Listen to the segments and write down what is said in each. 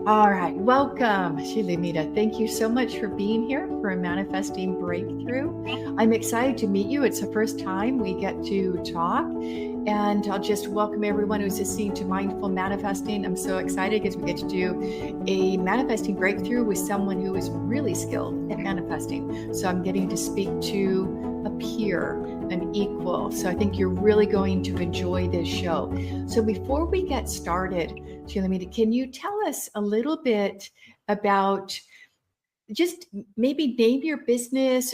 All right, welcome, Shilamida. Thank you so much for being here for a manifesting breakthrough. I'm excited to meet you. It's the first time we get to talk, and I'll just welcome everyone who's listening to Mindful Manifesting. I'm so excited because we get to do a manifesting breakthrough with someone who is really skilled at manifesting. So I'm getting to speak to a peer, an equal. So I think you're really going to enjoy this show. So before we get started, Shilamida, can you tell us a little bit about just maybe name your business,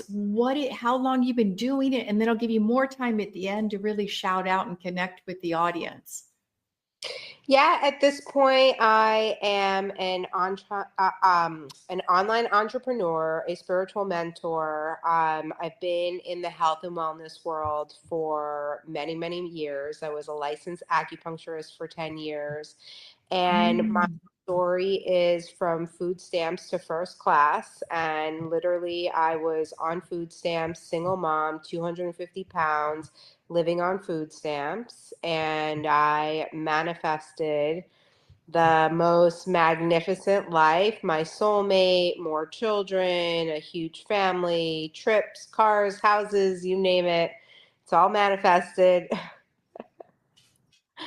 how long you've been doing it, and then I'll give you more time at the end to really shout out and connect with the audience. Yeah, at this point, I am an online entrepreneur, a spiritual mentor. I've been in the health and wellness world for many, many years. I was a licensed acupuncturist for 10 years. And my story is from food stamps to first class. And literally, I was on food stamps, single mom, 250 pounds, living on food stamps. And I manifested the most magnificent life, my soulmate, more children, a huge family, trips, cars, houses, you name it. It's all manifested.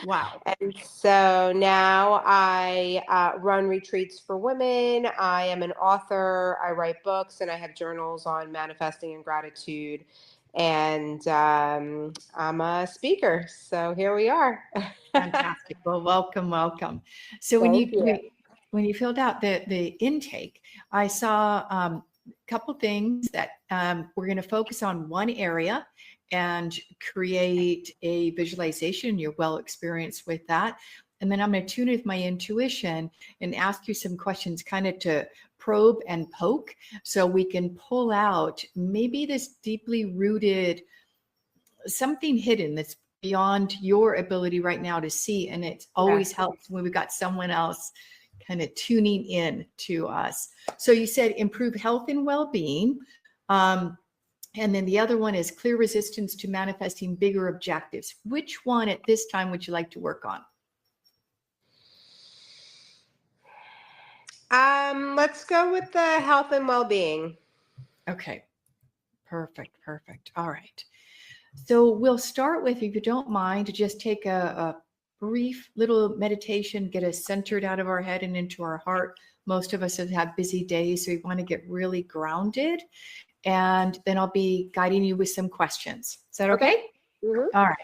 Wow. And so now I run retreats for women. I am an author. I write books and I have journals on manifesting and gratitude. And I'm a speaker. So here we are. Fantastic. Well, welcome. So when Thank you. when you filled out the intake, I saw a couple things that we're going to focus on one area and create a visualization. You're well experienced with that. And then I'm going to tune with my intuition and ask you some questions kind of to probe and poke so we can pull out maybe this deeply rooted something hidden that's beyond your ability right now to see. And it always helps when we've got someone else kind of tuning in to us. So you said improve health and well-being. And then the other one is clear resistance to manifesting bigger objectives. Which one at this time would you like to work on? Let's go with the health and well-being. Okay, perfect. All right. So we'll start with, if you don't mind, to just take a brief little meditation, get us centered out of our head and into our heart. Most of us have had busy days, so we want to get really grounded. And then I'll be guiding you with some questions. Is that okay? Mm-hmm. All right.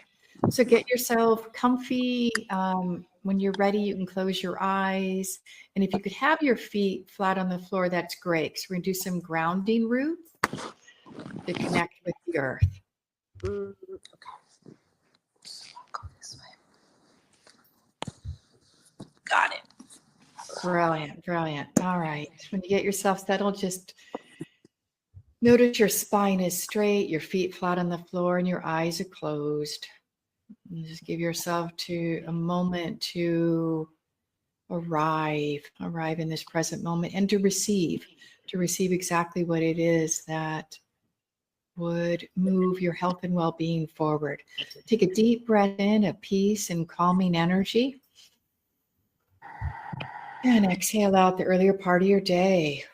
So get yourself comfy. When you're ready, you can close your eyes. And if you could have your feet flat on the floor, that's great. So we're going to do some grounding roots to connect with the earth. Okay. Go this way. Got it. Brilliant. All right. When you get yourself settled, just notice your spine is straight, your feet flat on the floor, and your eyes are closed. And just give yourself a moment to arrive in this present moment and to receive exactly what it is that would move your health and well-being forward. Take a deep breath in, a peace and calming energy. And exhale out the earlier part of your day.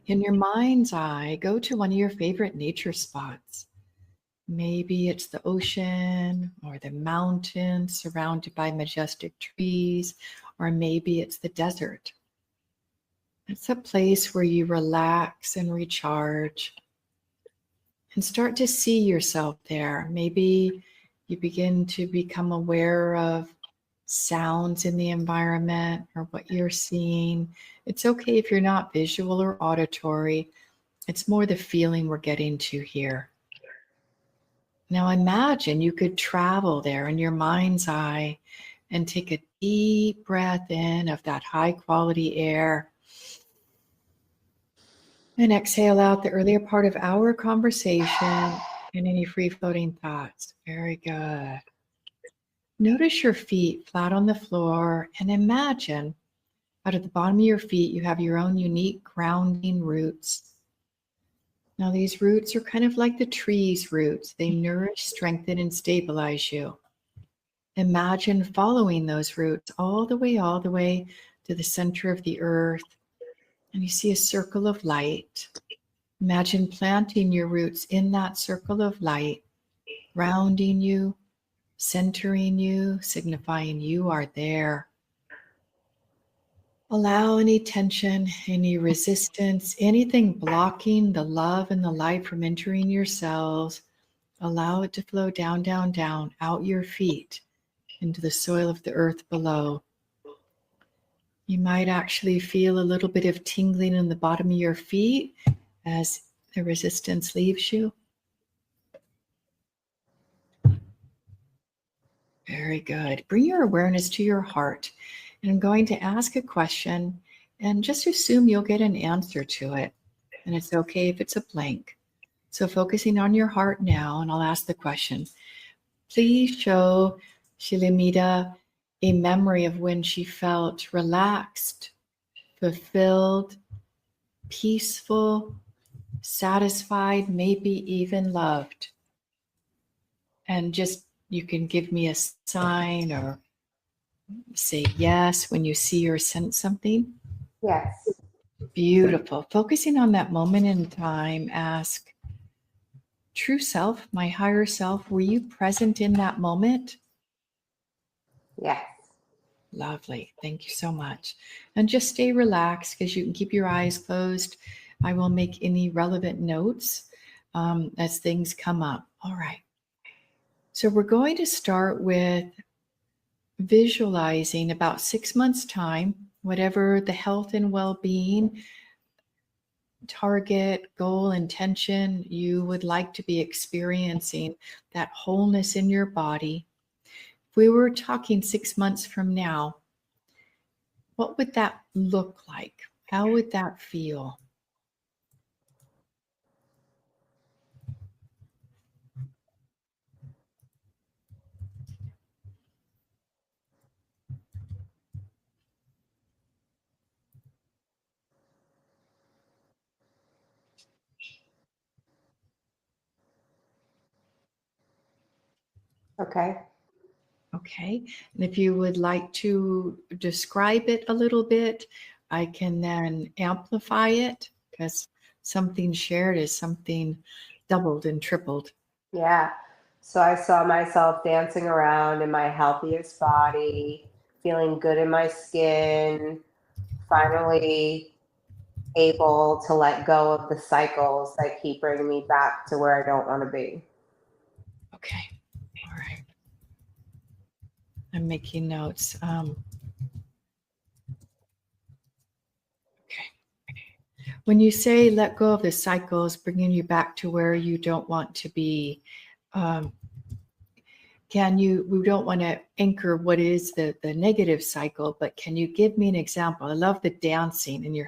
In your mind's eye, go to one of your favorite nature spots. Maybe it's the ocean or the mountains surrounded by majestic trees, or maybe it's the desert. It's a place where you relax and recharge and start to see yourself there. Maybe you begin to become aware of sounds in the environment or what you're seeing. It's okay if you're not visual or auditory. It's more the feeling we're getting to here. Now imagine you could travel there in your mind's eye and take a deep breath in of that high quality air. And exhale out the earlier part of our conversation and any free-floating thoughts. Very good. Notice your feet flat on the floor and imagine out of the bottom of your feet, you have your own unique grounding roots. Now these roots are kind of like the tree's roots. They nourish, strengthen, and stabilize you. Imagine following those roots all the way to the center of the earth. And you see a circle of light. Imagine planting your roots in that circle of light, grounding you, centering you, signifying you are there. Allow any tension, any resistance, anything blocking the love and the light from entering your cells. Allow it to flow down, down, down, out your feet into the soil of the earth below. You might actually feel a little bit of tingling in the bottom of your feet as the resistance leaves you. Very good. Bring your awareness to your heart. And I'm going to ask a question and just assume you'll get an answer to it. And it's okay if it's a blank. So focusing on your heart now, and I'll ask the question. Please show Shilamida a memory of when she felt relaxed, fulfilled, peaceful, satisfied, maybe even loved. And just, you can give me a sign or say yes when you see or sense something. Yes. Beautiful. Focusing on that moment in time, ask, true self, my higher self, were you present in that moment? Yes. Lovely. Thank you so much. And just stay relaxed because you can keep your eyes closed. I will make any relevant notes as things come up. All right. So we're going to start with visualizing about 6 months' time, whatever the health and well-being target, goal, intention you would like to be experiencing, that wholeness in your body. If we were talking 6 months from now, what would that look like? How would that feel? Okay. Okay. And if you would like to describe it a little bit, I can then amplify it because something shared is something doubled and tripled. Yeah. So I saw myself dancing around in my healthiest body, feeling good in my skin, finally able to let go of the cycles that keep bringing me back to where I don't want to be. Okay. All right. I'm making notes. Okay. When you say let go of the cycles, bringing you back to where you don't want to be, um, we don't want to anchor what is the negative cycle, but can you give me an example? I love the dancing in your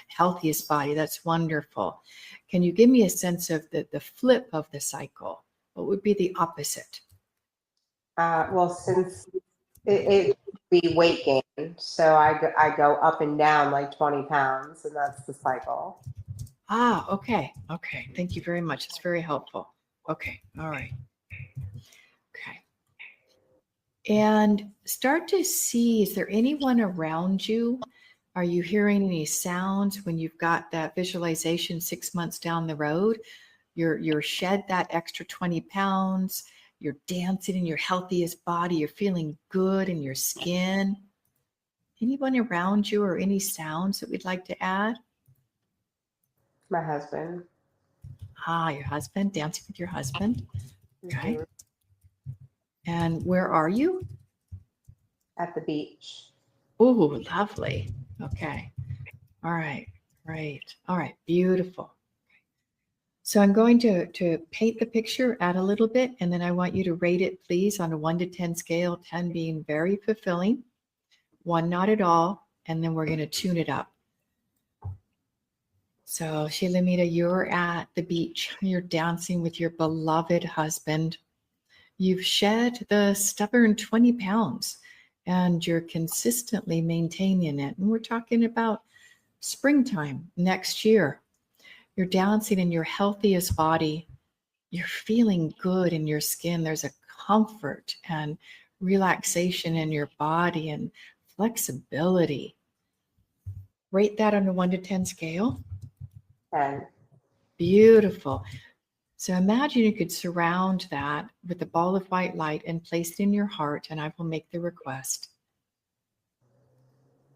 healthiest body. That's wonderful. Can you give me a sense of the flip of the cycle? What would be the opposite? Well, since it be weight gain, so I go up and down like 20 pounds, and that's the cycle. Okay. Okay. Thank you very much. It's very helpful. Okay. All right. Okay. And start to see, is there anyone around you? Are you hearing any sounds when you've got that visualization 6 months down the road? You're shed that extra 20 pounds. You're dancing in your healthiest body. You're feeling good in your skin. Anyone around you or any sounds that we'd like to add? My husband. Your husband, dancing with your husband. Okay. Mhm. And where are you? At the beach. Oh, lovely. Okay. All right. Great. All right. Beautiful. So I'm going to paint the picture, add a little bit, and then I want you to rate it, please, on a 1 to 10 scale, 10 being very fulfilling, 1 not at all, and then we're going to tune it up. So Shilamida, you're at the beach. You're dancing with your beloved husband. You've shed the stubborn 20 pounds and you're consistently maintaining it. And we're talking about springtime next year. You're dancing in your healthiest body. You're feeling good in your skin. There's a comfort and relaxation in your body and flexibility. Rate that on a 1 to 10 scale. 10. Beautiful. So imagine you could surround that with a ball of white light and place it in your heart, and I will make the request.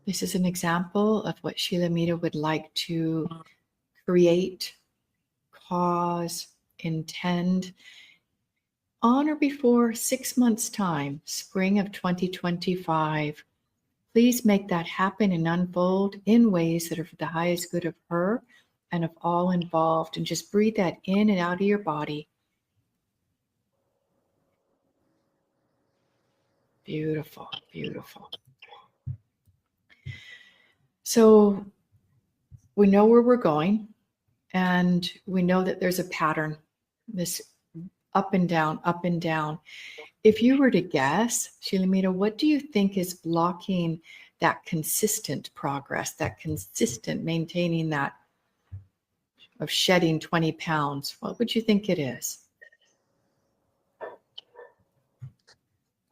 This is an example of what Shilamida would like to create, cause, intend on or before 6 months' time, spring of 2025. Please make that happen and unfold in ways that are for the highest good of her and of all involved. And just breathe that in and out of your body. Beautiful, beautiful. So we know where we're going, and we know that there's a pattern, this up and down, up and down. If you were to guess, Shilamida, what do you think is blocking that consistent progress, that consistent maintaining that of shedding 20 pounds? What would you think it is?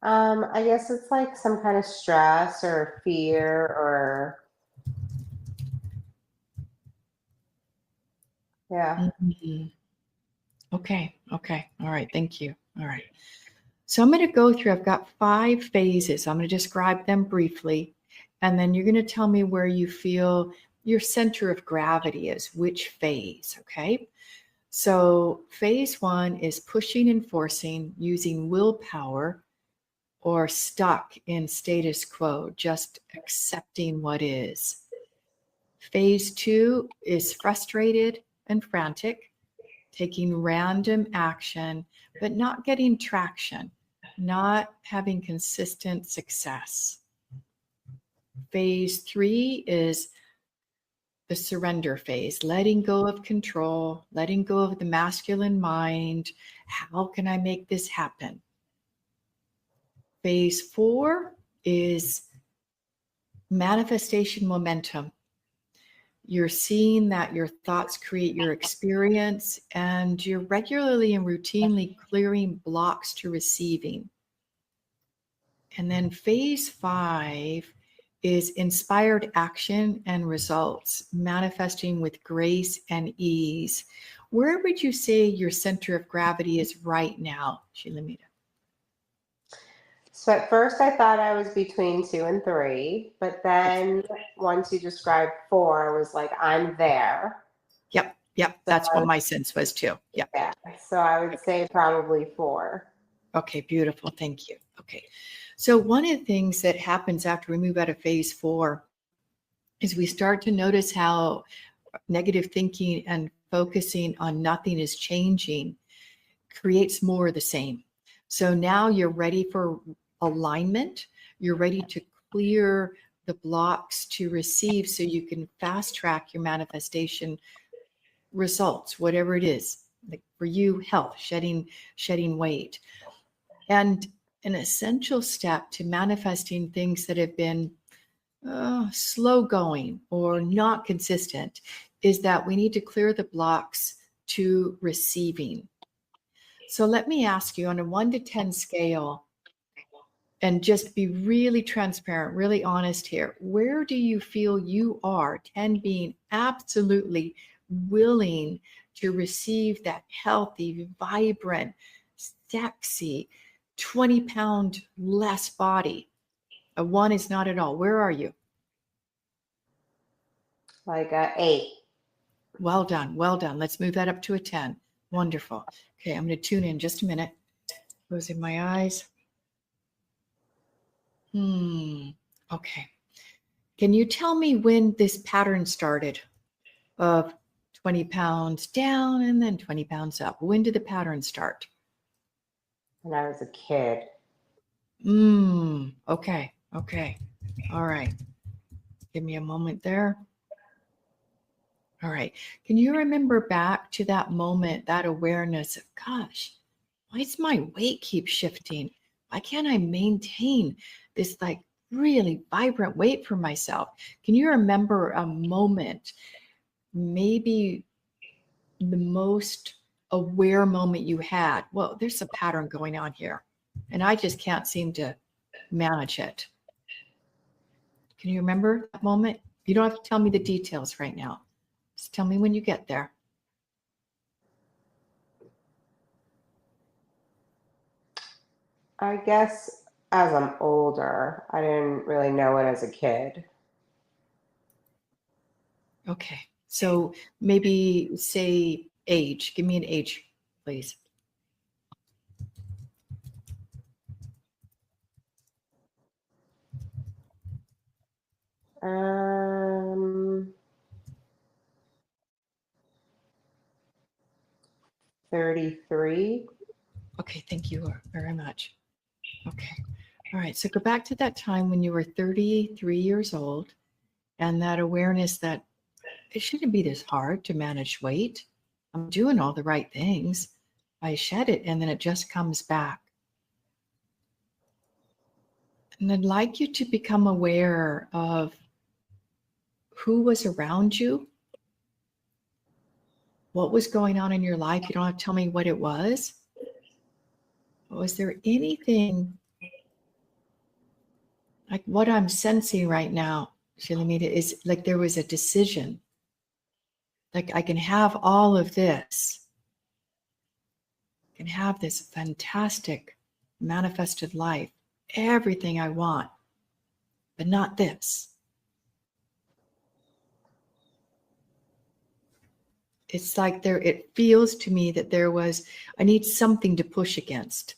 I guess it's like some kind of stress or fear or yeah. Mm-hmm. Okay. All right. Thank you. All right. So I'm going to go through, I've got 5 phases. I'm going to describe them briefly, and then you're going to tell me where you feel your center of gravity is, which phase, okay? So phase 1 is pushing and forcing using willpower or stuck in status quo, just accepting what is. Phase 2 is frustrated and frantic, taking random action, but not getting traction, not having consistent success. Phase 3 is the surrender phase, letting go of control, letting go of the masculine mind. How can I make this happen? Phase 4 is manifestation momentum. You're seeing that your thoughts create your experience, and you're regularly and routinely clearing blocks to receiving. And then phase 5 is inspired action and results, manifesting with grace and ease. Where would you say your center of gravity is right now, Shilamida? So at first I thought I was between 2 and 3, but then once you described 4, I was like, I'm there. Yep. That's what my sense was too. Yep. Yeah. So I would say probably 4. Okay, beautiful. Thank you. Okay. So one of the things that happens after we move out of phase 4 is we start to notice how negative thinking and focusing on nothing is changing creates more of the same. So now you're ready for alignment. You're ready to clear the blocks to receive so you can fast track your manifestation results, whatever it is. Like for you, health, shedding weight. And an essential step to manifesting things that have been slow going or not consistent is that we need to clear the blocks to receiving. So let me ask you on a 1 to 10 scale, and just be really transparent, really honest here. Where do you feel you are, 10 being absolutely willing to receive that healthy, vibrant, sexy, 20-pound less body? A 1 is not at all. Where are you? Like a 8. Well done. Let's move that up to a 10. Wonderful. Okay, I'm going to tune in just a minute. Closing my eyes. Okay. Can you tell me when this pattern started of 20 pounds down and then 20 pounds up? When did the pattern start? When I was a kid. Okay. All right. Give me a moment there. All right. Can you remember back to that moment, that awareness of, gosh, why does my weight keep shifting? Why can't I maintain this like really vibrant weight for myself? Can you remember a moment, maybe the most aware moment you had? Well, there's a pattern going on here, and I just can't seem to manage it? Can you remember that moment? You don't have to tell me the details right now. Just tell me when you get there. I guess as I'm older, I didn't really know it as a kid. Okay. So maybe say age. Give me an age, please. Um, 33. Okay, thank you very much. Okay. All right. So go back to that time when you were 33 years old and that awareness that it shouldn't be this hard to manage weight. I'm doing all the right things. I shed it and then it just comes back. And I'd like you to become aware of who was around you, what was going on in your life. You don't have to tell me what it was. Was there anything like what I'm sensing right now, Shilamida, is like there was a decision. Like I can have all of this. I can have this fantastic manifested life, everything I want, but not this. It's like there, it feels to me that there was, I need something to push against.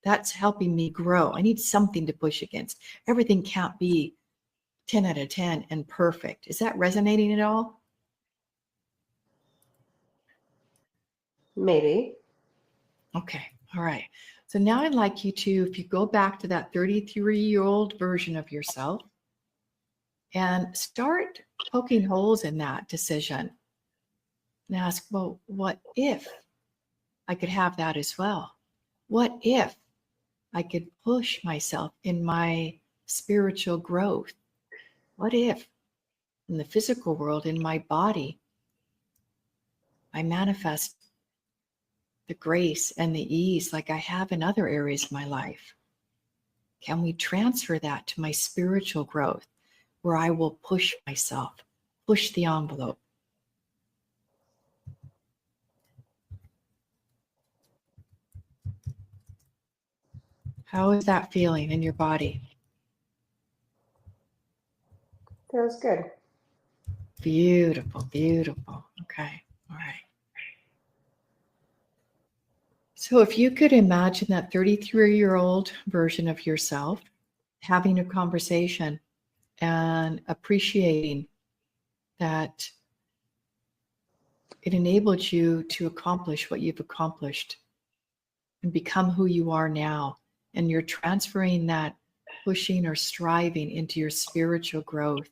That's helping me grow. I need something to push against. Everything can't be 10 out of 10 and perfect. Is that resonating at all? Maybe. Okay. All right. So now I'd like you to, if you go back to that 33-year-old version of yourself and start poking holes in that decision and ask, well, what if I could have that as well? What if I could push myself in my spiritual growth? What if in the physical world, in my body, I manifest the grace and the ease like I have in other areas of my life? Can we transfer that to my spiritual growth where I will push myself, push the envelope? How is that feeling in your body? Feels good. Beautiful, beautiful. Okay, all right. So if you could imagine that 33-year-old version of yourself having a conversation and appreciating that it enabled you to accomplish what you've accomplished and become who you are now. And you're transferring that pushing or striving into your spiritual growth.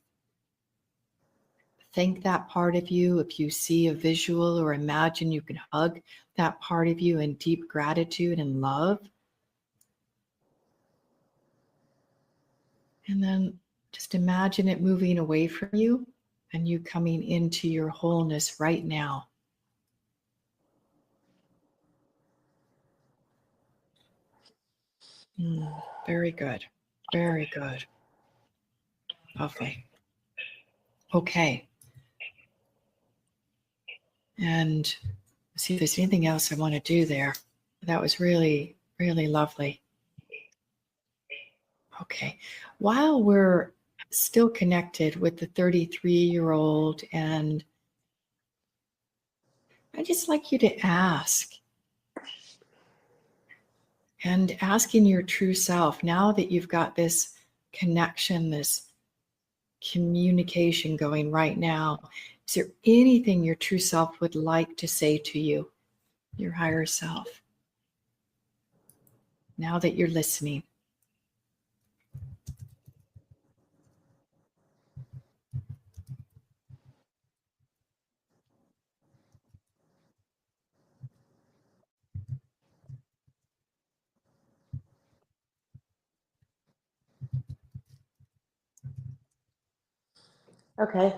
Thank that part of you. If you see a visual or imagine you can hug that part of you in deep gratitude and love. And then just imagine it moving away from you and you coming into your wholeness right now. Very good. Very good. Lovely. Okay. And see if there's anything else I want to do there. That was really, really lovely. Okay. While we're still connected with the 33-year-old, and I'd just like you to ask, and asking your true self, now that you've got this connection, this communication going right now, is there anything your true self would like to say to you, your higher self, now that you're listening? Okay.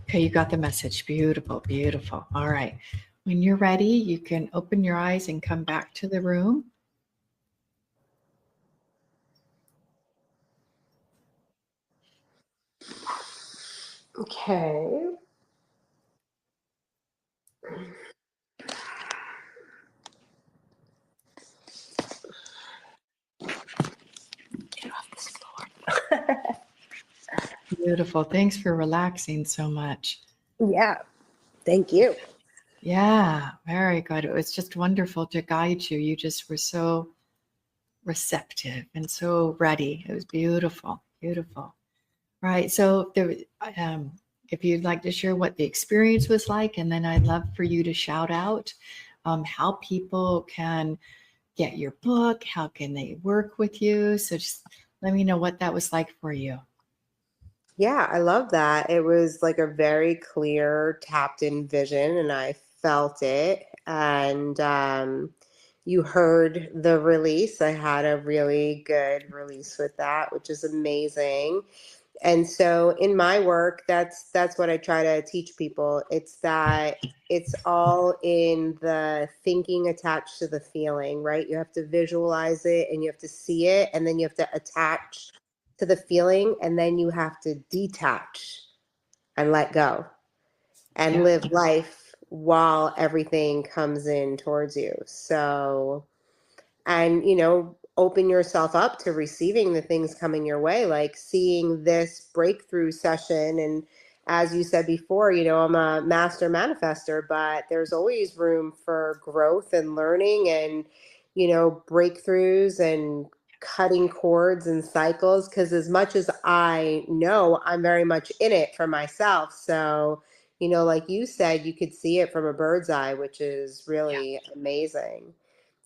Okay, you got the message. Beautiful, beautiful. All right. When you're ready, you can open your eyes and come back to the room. Okay. Get off this floor. Beautiful. Thanks for relaxing so much. Yeah. Thank you. Yeah, very good. It was just wonderful to guide you. You just were so receptive and so ready. It was beautiful, beautiful. Right. So if you'd like to share what the experience was like, and then I'd love for you to shout out how people can get your book, how can they work with you. So just let me know what that was like for you. Yeah, I love that. It was like a very clear, tapped in vision, and I felt it. And you heard the release. I had a really good release with that, which is amazing. And so in my work, that's what I try to teach people. It's that it's all in the thinking attached to the feeling, right? You have to visualize it and you have to see it, and then you have to attach to the feeling, and then you have to detach and let go and Yeah. live life while everything comes in towards you. So, and open yourself up to receiving the things coming your way, like seeing this breakthrough session. And as you said before, I'm a master manifester, but there's always room for growth and learning and breakthroughs and cutting cords and cycles, because as much as I know, I'm very much in it for myself. So like you said, you could see it from a bird's eye, which is Yeah. really amazing.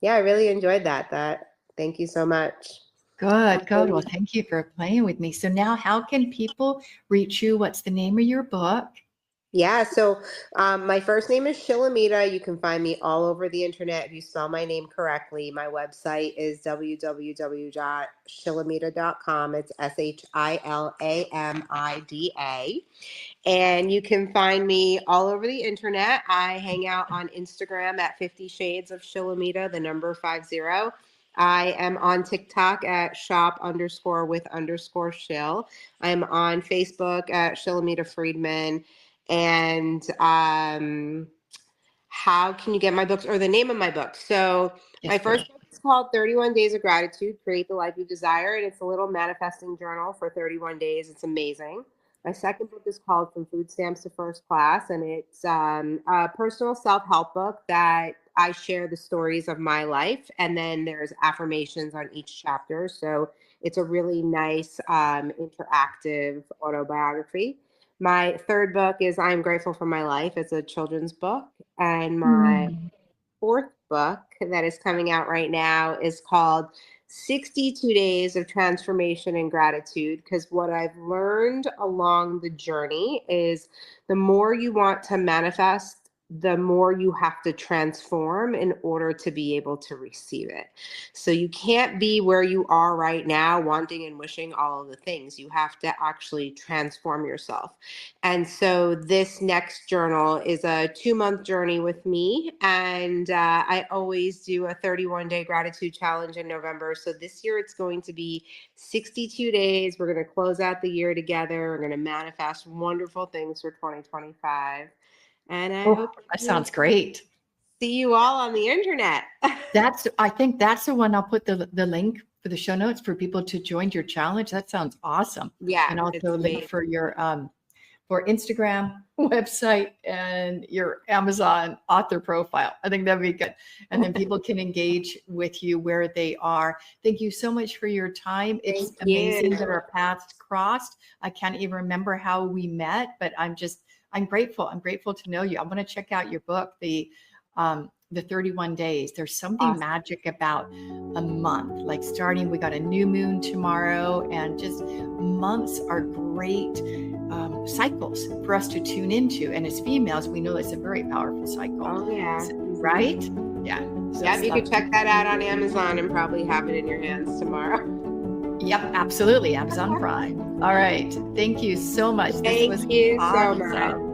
Yeah, I really enjoyed that. Thank you so much. Good, good. Well, thank you for playing with me. So now how can people reach you? What's the name of your book? Yeah, so my first name is Shilamida. You can find me all over the internet if you spell my name correctly. My website is www.shilamida.com. It's Shilamida. And you can find me all over the internet. I hang out on Instagram at 50 Shades of Shilamida, the number 50. I am on TikTok at shop_with_shill. I'm on Facebook at Shilamida Friedman. And how can you get my books, or the name of my book? So Yes, my please. first book is called 31 Days of Gratitude, Create the Life You Desire. And it's a little manifesting journal for 31 days. It's amazing. My second book is called From Food Stamps to First Class. And it's a personal self-help book that I share the stories of my life. And then there's affirmations on each chapter. So it's a really nice interactive autobiography. My third book is I'm Grateful for My Life. It's a children's book. And my Mm. fourth book that is coming out right now is called 62 Days of Transformation and Gratitude. Because what I've learned along the journey is the more you want to manifest, the more you have to transform in order to be able to receive it. So you can't be where you are right now, wanting and wishing all of the things. You have to actually transform yourself. And so this next journal is a 2-month journey with me. And I always do a 31-day gratitude challenge in November. So this year it's going to be 62 days. We're going to close out the year together. We're going to manifest wonderful things for 2025. And I Oh, hope that to sounds great. see you all on the internet. I think that's the one. I'll put the link for the show notes for people to join your challenge. That sounds awesome. Yeah, And also it's a link amazing. for your for Instagram website and your Amazon author profile. I think that'd be good. And then people can engage with you where they are. Thank you so much for your time. It's Thank amazing you. that our paths crossed. I can't even remember how we met, but I'm grateful. I'm grateful to know you. I want to check out your book, the 31 days. There's something Awesome. magic about a month, like starting, we got a new moon tomorrow, and just months are great cycles for us to tune into. And as females, we know it's a very powerful cycle. Oh, yeah. So, right? Yeah. So Yep, you could check that out on Amazon and probably have it in your hands tomorrow. Yep, absolutely. Amazon Prime. All right. Thank you so much. This was Thank you so awesome. much.